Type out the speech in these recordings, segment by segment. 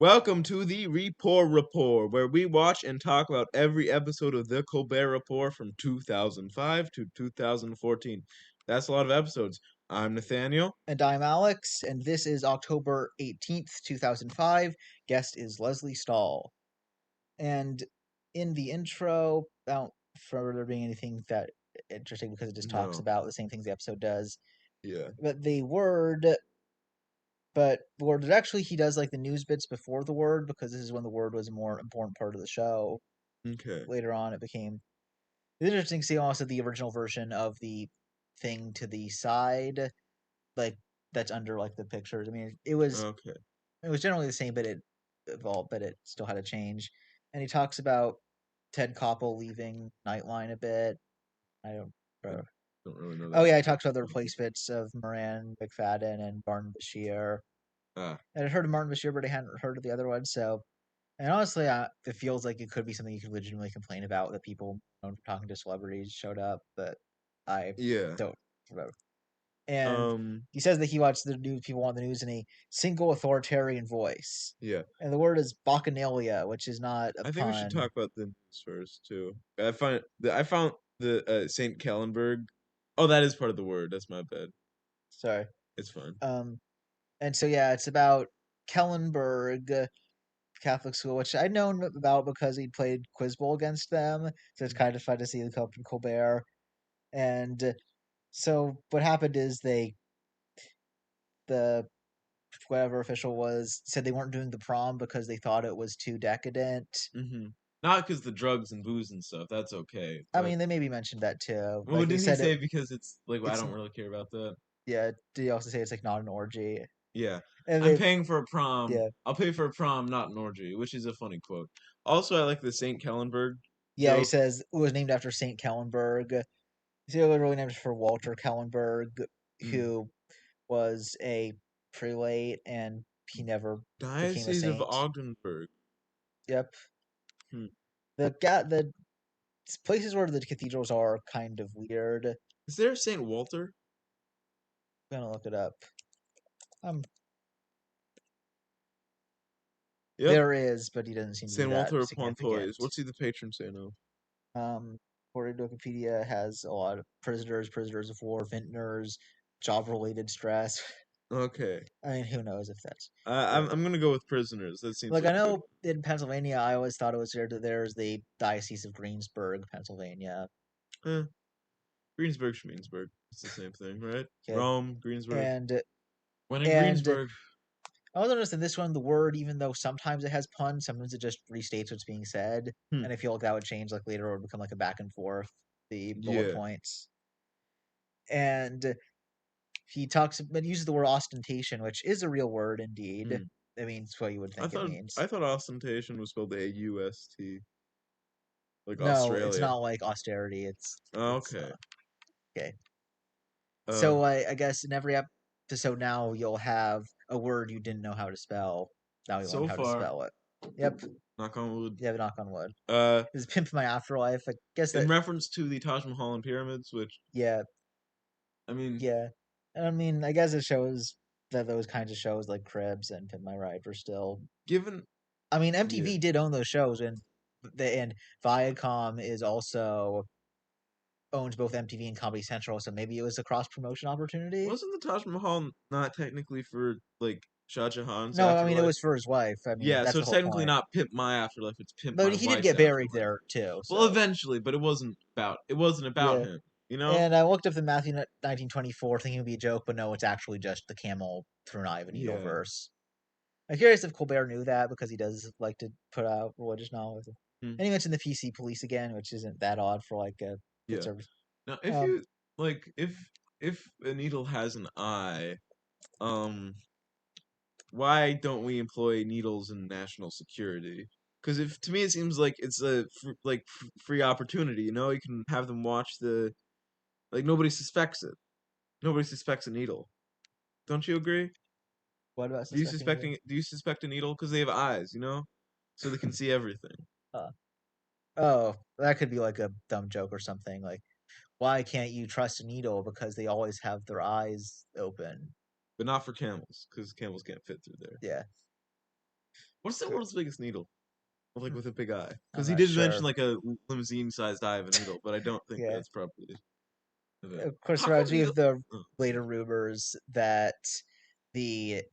Welcome to the Report, where we watch and talk about every episode of the Colbert Report from 2005 to 2014. That's a lot of episodes. I'm Nathaniel. And I'm Alex, and this is October 18th, 2005. Guest is Lesley Stahl. And in the intro, without further being anything that interesting because it just talks No. about the same things the episode does. Yeah. But the word is actually, he does like the news bits before the word because this is when the word was a more important part of the show. Okay. Later on, it became. It's interesting to see also the original version of the thing to the side, like that's under like the pictures. I mean, Okay. it was generally the same, but it evolved, but it still had to change. And he talks about Ted Koppel leaving Nightline a bit. I don't. I Uh, don't really know oh that yeah, I much talked about the about it. replacements of Moran McFadden and Martin Bashir. Ah, And I'd heard of Martin Bashir, but I hadn't heard of the other one. So, and honestly, it feels like it could be something you could legitimately complain about that people talking to celebrities showed up, but I yeah. don't. And Um, he says that he wants the news people want the news in a single authoritarian voice. yeah. And the word is bacchanalia, which is not a I think we should pun. talk about the news first too. I found the Saint Kellenberg. Oh, that is part of the word. That's my bad. Sorry. It's fine. Um, and so yeah, it's about Kellenberg Catholic school, which I'd known about because he played Quiz Bowl against them. So it's kind of fun to see the Colbert. And so what happened is the whatever official was said they weren't doing the prom because they thought it was too decadent. Mm-hmm. Not because the drugs and booze and stuff. That's okay. I But mean, they maybe mentioned that too. well, Like they didn't he said say because it's like I it's don't really care about that? yeah. Did he also say it's like not an orgy? Yeah, And I'm they paying for a prom. yeah I'll pay for a prom, not an orgy, which is a funny quote. Also, I like the Saint Kellenberg yeah. He joke. says it was named after Saint Kellenberg. He's literally named for Walter Kellenberg, Mm. who was a prelate and he never became a Diocese of saint. Ogdenburg. Yep. Hmm. The places where the cathedrals are kind of weird. I'm Is there Saint Walter? gonna look it up. Um, Yep, there is, but he doesn't seem to be Saint that Walter of significant. Pontoise. What's he the patron saint of? Um, according to Wikipedia, has a lot of prisoners of war, vintners, job-related stress. Okay, I mean, who knows if that's I'm true. I'm gonna go with prisoners. That seems Like like I a good know in Pennsylvania, I always thought it was there's the Diocese of Greensburg, Pennsylvania. one. Greensburg, Schmeensburg. It's the same thing, right? Okay, Rome, Greensburg. and When in and Greensburg. I also noticed in this one the word, even though sometimes it has puns, sometimes it just restates what's being said, Hmm. and I feel like that would change like later or become like a back and forth the bullet Yeah. points. And he talks, but uses the word ostentation, which is a real word indeed. Hmm. I mean, it's what you would I think it thought means. I thought ostentation was spelled AUST, like No, it's Australia. not like austerity. Oh, It's okay. okay. Uh, So I guess in every episode now you'll have a word you didn't know how to spell. Now you learn so how to far, spell it. Yep. knock on wood. Yeah, knock on wood. Uh, This is Pimp My Afterlife. I guess in that reference to the Taj Mahal and pyramids, which yeah, I mean, yeah. And I mean, I guess it shows that those kinds of shows like Cribs and Pimp My Ride were still. given I mean, yeah, MTV did own those shows, and Viacom is also owns both MTV and Comedy Central, so maybe it was a cross promotion opportunity. wasn't the Taj Mahal not technically for like Shah Jahan's No, I mean it afterlife? was for his wife. I mean Yeah, that's so the it's whole technically point. not Pimp My Afterlife; it's Pimp But My he did Wife's get buried Afterlife. there too. Well, So eventually, but it wasn't about yeah. him, you know? And I looked up the Matthew 1924, thinking it would be a joke, but no, it's actually just the camel through an eye of a needle Yeah. verse. I'm curious if Colbert knew that because he does like to put out religious knowledge. Hmm. And he mentioned the PC police again, which isn't that odd for like a good Yeah. service. Now, if Um, you like, if a needle has an eye, um, why don't we employ needles in national security? Because if to me it seems like it's a free opportunity. You know, you can have them watch the like nobody suspects it. Nobody suspects a needle. Don't you agree? what about Do you suspecting you? suspect a needle because they have eyes? You know, so they can see everything, Uh, oh, that could be like a dumb joke or something. Like, why can't you trust a needle because they always have their eyes open? but not for camels because camels can't fit through there. Yeah. What's the world's biggest needle? Like with a big eye? I'm Because he not did mention sure. like a limousine-sized eye of a needle, but I don't think Yeah. that's probably of it. Of course, How there come reminds me needle? of the Oh, sorry. later rumors that the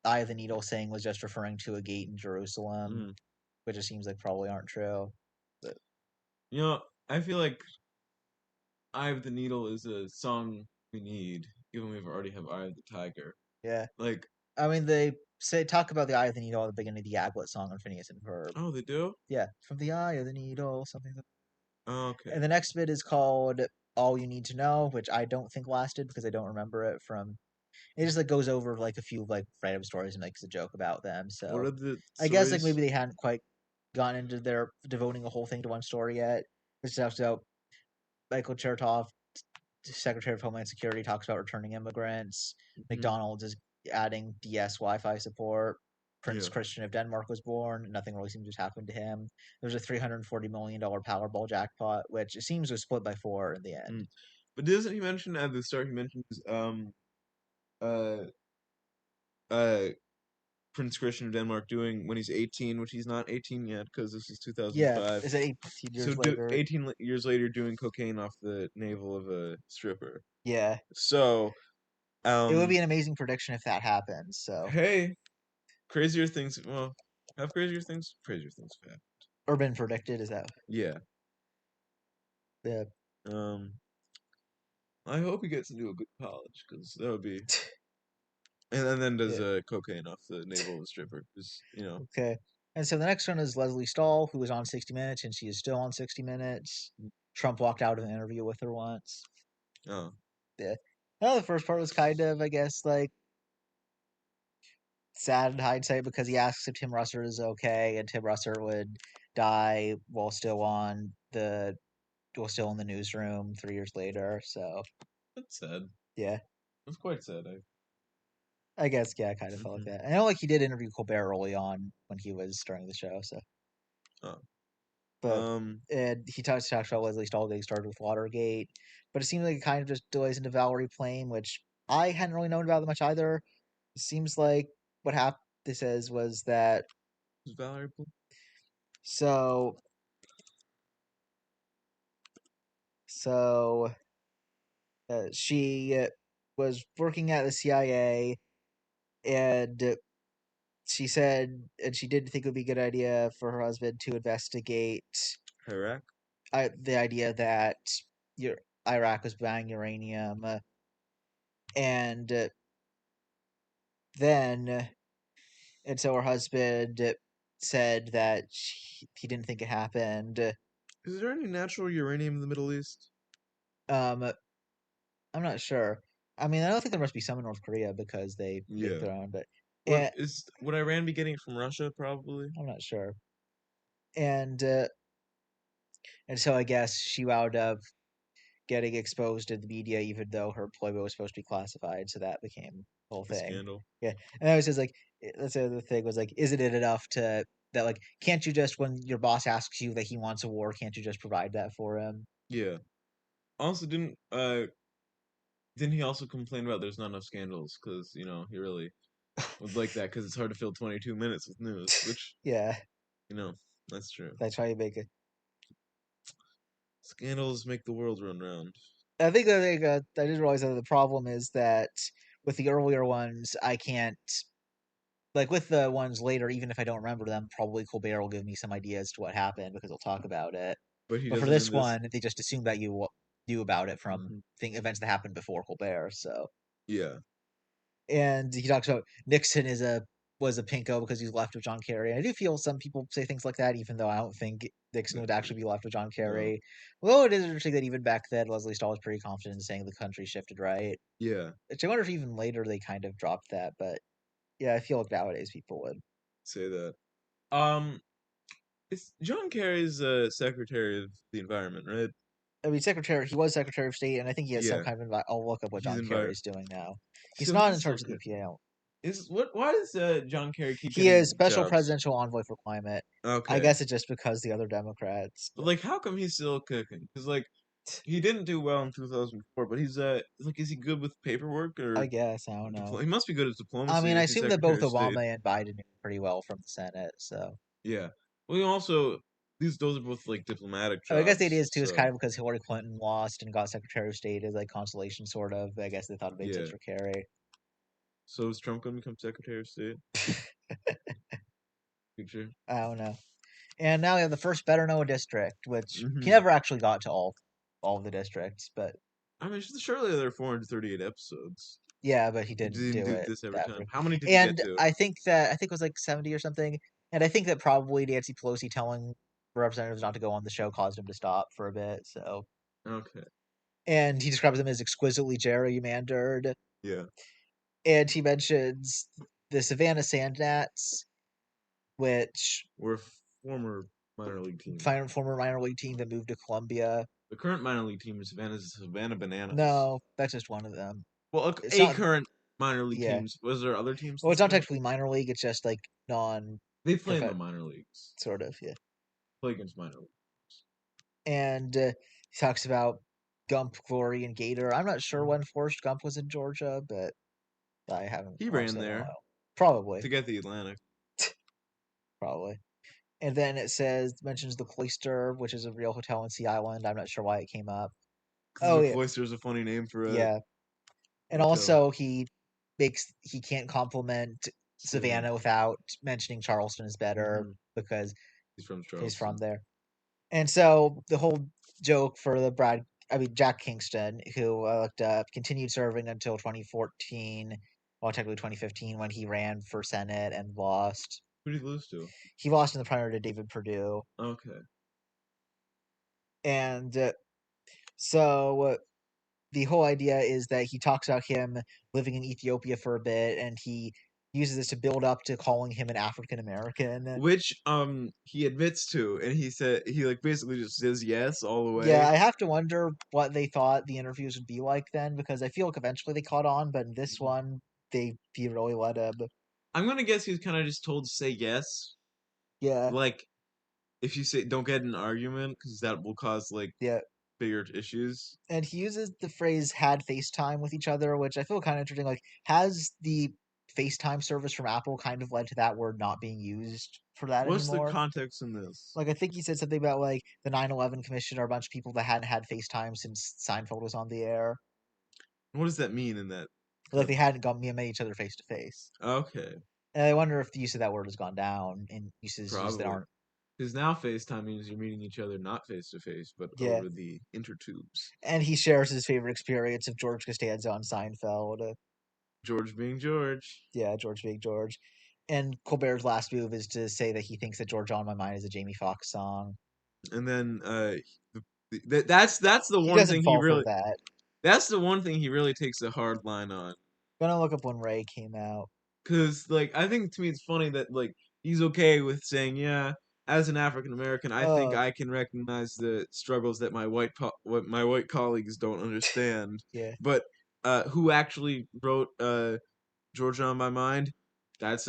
Eye of the Needle saying was just referring to a gate in Jerusalem, Mm. which it seems like probably aren't true. But You know, I feel like "Eye of the Needle" is a song we need, given we already have "Eye of the Tiger." yeah, Like, I mean they say talk about the Eye of the Needle at the beginning of the Aglet song on Phineas and Ferb. oh, they do? Yeah, from the Eye of the Needle, something. Oh, And okay. the next bit is called "All You Need to Know," which I don't think lasted because I don't remember it from. It just like goes over like a few like random stories and makes a joke about them. What So are the I guess like stories? maybe they hadn't quite gotten into their devoting a whole thing to one story yet. It's just about Michael Chertoff, Secretary of Homeland Security, talks about returning immigrants. Hmm. McDonald's is adding DS Wi-Fi support. Prince Yeah. Christian of Denmark was born. Nothing really seems to have happened to him. There's a $340 million Powerball jackpot, which it seems was split by four in the end. Mm. But doesn't he mention at the start? He mentions uh uh Prince Christian of Denmark doing when he's 18, which he's not 18 yet because this is Yeah, 2005. is it 18 So years later? 18 years later, doing cocaine off the navel of a stripper. Yeah, So, it would um, be an amazing prediction if that happens. So, hey, crazier things. Well, have crazier things. Crazier things have happened. or been predicted is that? Yeah. Yeah, Um, I hope he gets into a good college because that would be. And then does yeah. cocaine off the navel of a stripper because Okay. And so the next one is Lesley Stahl, who was on 60 Minutes, and she is still on 60 Minutes. Trump walked out of an interview with her once. oh, Yeah. Well, the first part was kind of, I guess, like sad in hindsight because he asks if Tim Russert is okay, and Tim Russert would die while still in the newsroom 3 years later. So that's sad. yeah, That's quite sad. I guess yeah, I kind of felt like Mhm. that. I know like he did interview Colbert early on when he was starting the show. So Oh. but Um, and he talks about Leslie Stahl getting started with Watergate, but it seems like it kind of just delays into Valerie Plame, which I hadn't really known about that much either. It seems like what happened. This says was that who's Valerie? so so she was working at the CIA, and she said, and she did think it would be a good idea for her husband to investigate Iraq? the idea that your Iraq was buying uranium, and then and so her husband said that he didn't think it happened. Is there any natural uranium in the Middle East? Um, I'm not sure. I mean, I don't think there must be some in North Korea because they make Yeah. their own, but What and, is would Iran be getting it from Russia? Probably. I'm not sure. And uh, and so I guess she wound up getting exposed in the media, even though her employment was supposed to be classified. So that became the whole A thing. scandal. Yeah, and I was just like, that's the other thing was like, isn't it enough to that like, can't you just when your boss asks you that he wants a war, can't you just provide that for him? Yeah. Also, didn't he also complain about there's not enough scandals because he really would like that because it's hard to fill 22 minutes with news, which Yeah, you know that's true. that's how you make it. Scandals make the world run round. I think I didn't realize that the problem is that with the earlier ones, I can't like with the ones later, even if I don't remember them, probably Colbert will give me some ideas to what happened because he'll talk about it. But he But for doesn't this in this. one, they just assume that you knew about it from Mhm. events that happened before Colbert. So, Yeah. and he talks about Nixon was a pinko because he's left with John Kerry. And I do feel some people say things like that, even though I don't think Nixon would actually be left with John No. Kerry. Although it is interesting that even back then, Leslie Stahl was pretty confident in saying the country shifted right. Yeah. Which I wonder if even later they kind of dropped that. But yeah, I feel like nowadays people would. Say that. Um. It's John Kerry's Secretary of the Environment, right? I mean, he was Secretary of State, and I think he has some Yeah. kind of. I'll look up what He's John environment. Kerry's doing now. He's So not he's in still charge of the cooking. EPA. Is what? Why does John Kerry keep He is getting Special jobs? Presidential Envoy for Climate. I Okay, guess it's just because the other Democrats. but like, how come he's still cooking? Because like, He didn't do well in 2004, but he's like, is he good with paperwork I or guess I don't know. he must be good at I mean, diplomacy I if he's assume that Secretary both of State. Obama and Biden did pretty well from the Senate. So Yeah. Well, he also those are both like diplomatic I guess the idea jobs, is too is kind so of because Hillary Clinton lost and got Secretary of State as like consolation, sort of. I guess they thought it made sense yeah. for Kerry. So is Trump gonna become Secretary of State? Picture. I don't know. And now we have the first Better Know district, which he Mm-hmm. never actually got to all of the districts, but I mean, surely there are 438 episodes. yeah, but he He didn't didn't do do it this every that time. frequently. How many did he get And to? I think it was like 70 or something. And I think that probably Nancy Pelosi telling representatives not to go on the show caused him to stop for a bit. So, Okay. and he describes them as exquisitely gerrymandered. Yeah. And he mentions the Savannah Sand Gnats, which We're a former minor league team. former minor league team that moved to Columbia. The current minor league team is Savannah Bananas. No, that's just one of them. Well, It's a not. current minor league Yeah. teams. Was there other teams Well, it's since not then? technically minor league. It's just like non They play in the prof, minor leagues. sort of. Yeah. Play against minor leagues. And he talks about Gump, Glory, and Gator. I'm not sure Mhm. when Forrest Gump was in Georgia, but I haven't He watched ran that in a there while. Probably, to get the Atlantic. probably. And then it says mentions the Cloister, which is a real hotel in Sea Island. I'm not sure why it came up. Because Oh the yeah, Cloister is a funny name for a yeah. And hotel. also he can't compliment City. Savannah without mentioning Charleston is better Hmm. because He's from he's from Charleston. there. And so the whole joke for Jack Kingston, who I looked up, continued serving until 2014, well, technically 2015, when he ran for Senate and lost. Who did he lose to? He lost in the primary to David Perdue. Okay. And so the whole idea is that he talks about him living in Ethiopia for a bit, and he uses this to build up to calling him an African American. Which he admits to, and he said he like basically just says yes all the Yeah, way. I have to wonder what they thought the interviews would be like then, because I feel like eventually they caught on, but in this Mhm. one, he really let him. I'm gonna guess he was kind of just told to say yes. Yeah, Like if you say don't get in an argument because that will cause like yeah. bigger issues. And he uses the phrase "had FaceTime with each other," which I feel kind of interesting. Like, has the FaceTime service from Apple kind of led to that word not being used for that What's the anymore? context in this? Like, I think he said something about like the 9/11 Commission are a bunch of people that hadn't had FaceTime since Seinfeld was on the air. What does that mean in that Like, they context? hadn't met each other face to face. Okay, And I wonder if the use of that word has gone down in usages that probably. aren't. Because now FaceTime means you're meeting each other not face to face, but Yeah. over the intertubes. And he shares his favorite experience of George Costanza on Seinfeld. George being George. Yeah, George being George. And Colbert's last move is to say that he thinks that Georgia on My Mind is a Jamie Foxx song. And then that's the He one doesn't thing he fall for really that. that's the one thing he really takes a hard line on. Gonna look up when Ray came out. Cause like I think to me it's funny that like he's okay with saying yeah, as an African American I think Oh, I can recognize the struggles that what my white colleagues don't understand. yeah, But who actually wrote Georgia on My Mind? That's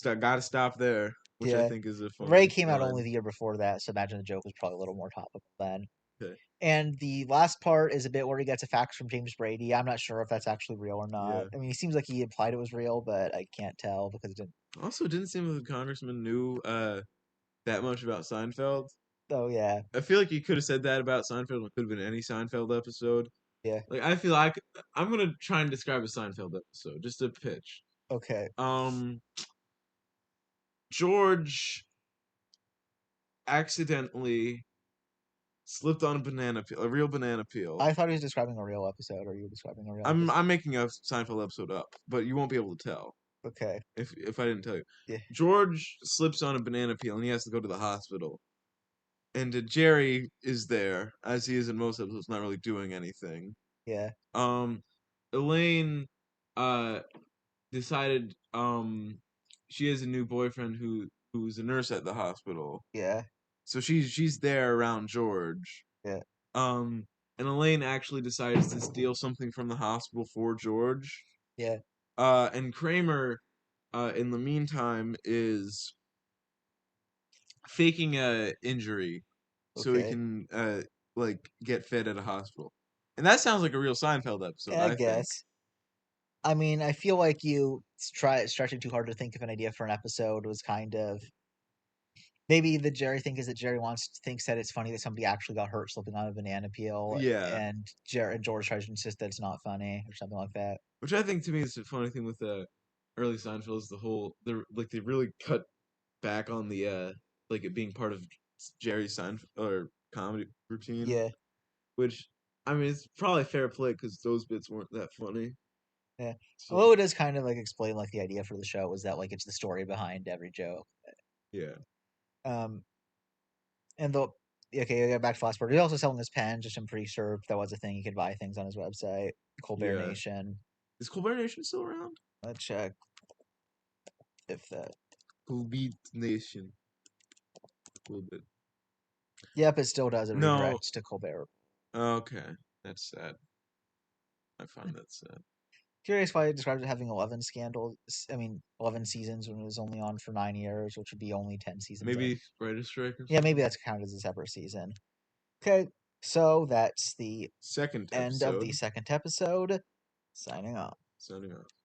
gotta stop there, which I yeah. think is a Ray funny came out only line. the year before that, so imagine the joke was probably a little more topical then. Okay. And the last part is a bit where he gets a fax from James Brady. I'm not sure if that's actually real or not. Yeah. I mean, he seems like he implied it was real, but I can't tell because it didn't. Also, it didn't seem like the congressman knew that much about Seinfeld. Oh yeah, I feel like he could have said that about Seinfeld. It could have been any Seinfeld episode. yeah. Like I feel like I'm gonna try and describe a Seinfeld episode, just a pitch. Okay. Um, George accidentally slipped on a banana peel, a real banana peel. I thought he was describing a real episode, or you were describing a real I'm episode. I'm making a Seinfeld episode up, but you won't be able to tell Okay. if I didn't tell you. Yeah. George slips on a banana peel and he has to go to the hospital. And Jerry is there, as he is in most episodes, not really doing anything. Yeah. Um, Elaine, uh, decided she has a new boyfriend who's a nurse at the hospital. Yeah. So she's there around George. Yeah. Um, and Elaine actually decides to steal something from the hospital for George. Yeah. And Kramer, in the meantime, is faking a injury so he Okay. can like get fed at a hospital. And that sounds like a real Seinfeld episode, I I think. guess. I mean, I feel like you try stretching too hard to think of an idea for an episode was kind of maybe the Jerry thing is that Jerry thinks that it's funny that somebody actually got hurt slipping on a banana peel, Yeah. and George tries to insist that it's not funny or something like that. Which I think to me is the funny thing with the early Seinfeld is the whole they really cut back on the like it being part of Jerry's Seinfeld or comedy routine, Yeah, which I mean it's probably fair play because those bits weren't that funny. yeah. So Although it does kind of like explain like the idea for the show was that like it's the story behind every joke. yeah, Um, and the okay, yeah, back to Flash. He's also selling his pen, just I'm pretty sure that was a thing. You could buy things on his website. Colbert yeah. Nation. Is Colbert Nation still around? Let's check if that. Colbert Nation. A little bit. Yep, it still does. It No. redirects to Colbert. Okay, that's sad. I find that sad. Curious why it describes it having 11 scandals. I mean, 11 seasons when it was only on for 9 years, which would be only 10 seasons in. Maybe writer's strike or Yeah, maybe something. that's counted as a separate season. Okay, so that's the Second end of the episode. second episode. Signing off. Signing off.